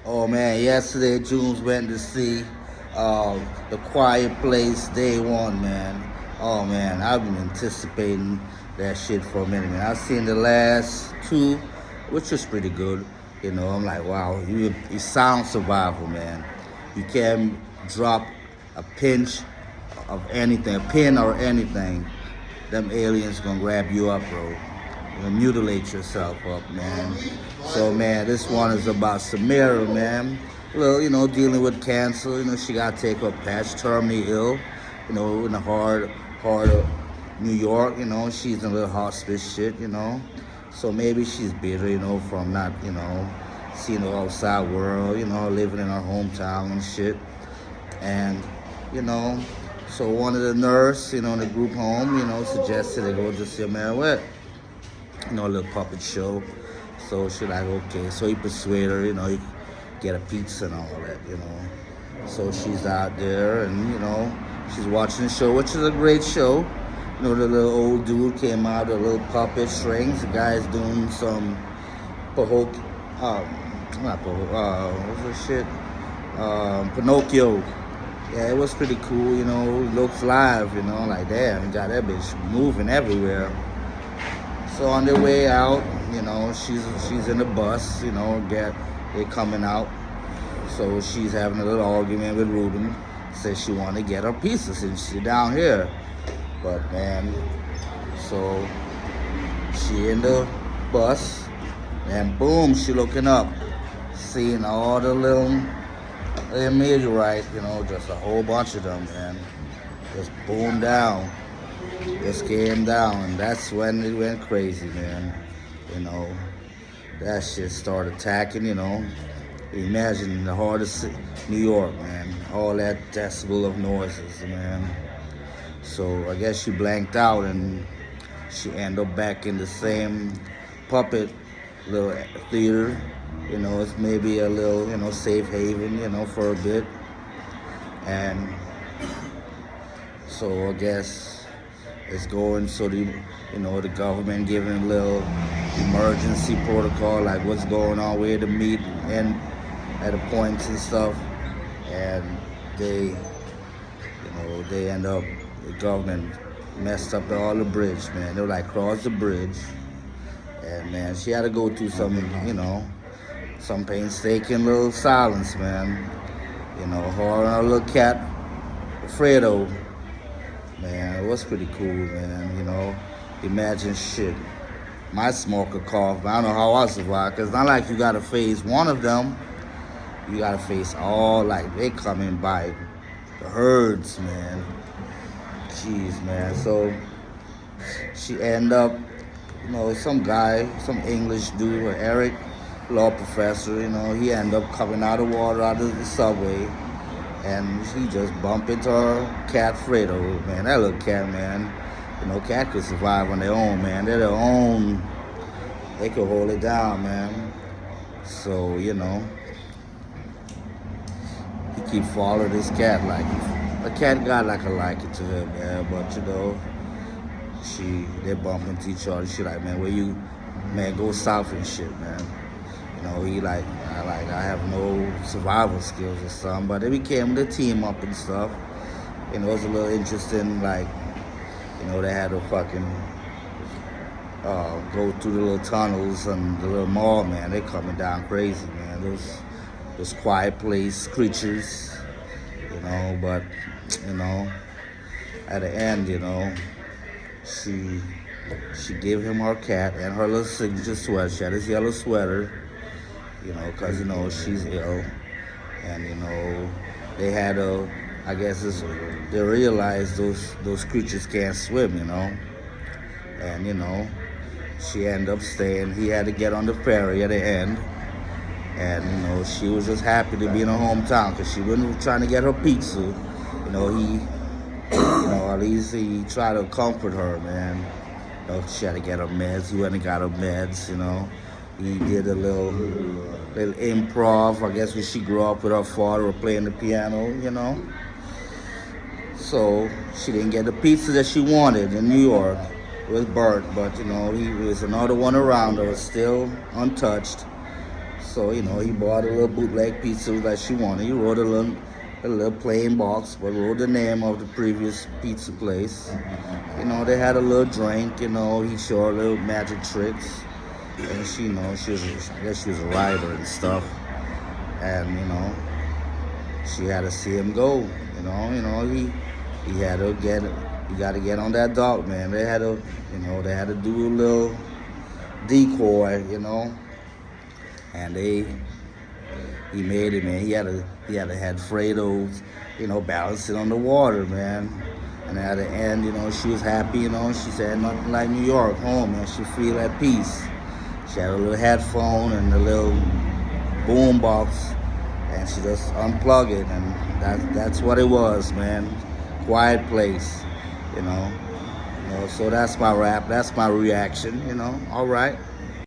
Oh man, yesterday Jumes went to see The Quiet Place Day One, man. Oh man, I've been anticipating that shit for a minute, man. I've seen the last two, which was pretty good. I'm like, wow, you sound survival, man. You can drop a pinch of anything, a pin or anything. Them aliens gonna grab you up, bro. Mutilate yourself up, man. So, man, this one is about Samira, man. Well, dealing with cancer. She got to take her patch, terminally ill. In the heart of New York. She's in a little hospice shit. So maybe she's bitter, from not, seeing the outside world. Living in her hometown and shit. And, you know, so one of the nurse, in the group home, suggested they go to see a man what? A little puppet show. So she like, okay. So he persuaded her, you get a pizza and all that. So she's out there and, she's watching the show, which is a great show. The little old dude came out with a little puppet strings. The guy's doing some not what's the shit? Pinocchio. Yeah, it was pretty cool, looks live, like damn, you got that bitch moving everywhere. So on their way out, she's in the bus, they coming out. So she's having a little argument with Ruben. Says she want to get her pizza since she's down here. But man, so she in the bus, and boom, she looking up, seeing all the little meteorite, just a whole bunch of them, man. Just boom down. Just came down, and that's when it went crazy, man. That shit started attacking, Imagine the heart of New York, man. All that decibel of noises, man. So I guess she blanked out, and she ended up back in the same puppet little theater. It's maybe a little, safe haven, for a bit. And so I guess it's going so the government giving a little emergency protocol, like what's going on, where to meet and at the points and stuff. And they end up, the government messed up all the bridge, man. They were like, cross the bridge. And man, she had to go through some painstaking little silence, man. Her and her little cat, Fredo. Man, it was pretty cool, man. Imagine shit. My smoker cough, but I don't know how I survive. Cause not like you gotta face one of them. You gotta face all, like they coming by the herds, man. Jeez, man. So she end up, some guy, some English dude, Eric, law professor, he end up coming out of water out of the subway. And he just bumped into her cat, Fredo, man. That little cat, man. Cat could survive on their own, man. They're their own. They could hold it down, man. So, he keep following this cat like the cat got like a liking to him, man. But they bump into each other. She like, man, where you, man, go south and shit, man. He like I have no survival skills or something, but they became the team up and stuff. It was a little interesting, like, they had to fucking go through the little tunnels and the little mall, man. They coming down crazy, man. Those quiet place creatures, but at the end, she gave him her cat and her little signature sweater. She had this yellow sweater. Because, she's ill. And, they had I guess they realized those creatures can't swim, And, she ended up staying. He had to get on the ferry at the end. And, she was just happy to be in her hometown because she wasn't trying to get her pizza. At least he tried to comfort her, man. She had to get her meds. He went and got her meds, He did a little improv, I guess when she grew up with her father playing the piano, So she didn't get the pizza that she wanted in New York. It was burnt, but he was another one around her, still untouched. So, he bought a little bootleg pizza that she wanted. He wrote a little plain box, but wrote the name of the previous pizza place. They had a little drink, he showed her little magic tricks. And she, I guess she was a writer and stuff. And, she had to see him go. He had to he got to get on that dog, man. They had to do a little decoy, and he made it, man. He had to had Fredo's, balancing on the water, man. And at the end, she was happy, she said nothing like New York home, man. She feel at peace. She had a little headphone and a little boom box, and she just unplugged it, and that's what it was, man. Quiet place, So that's my rap. That's my reaction, All right.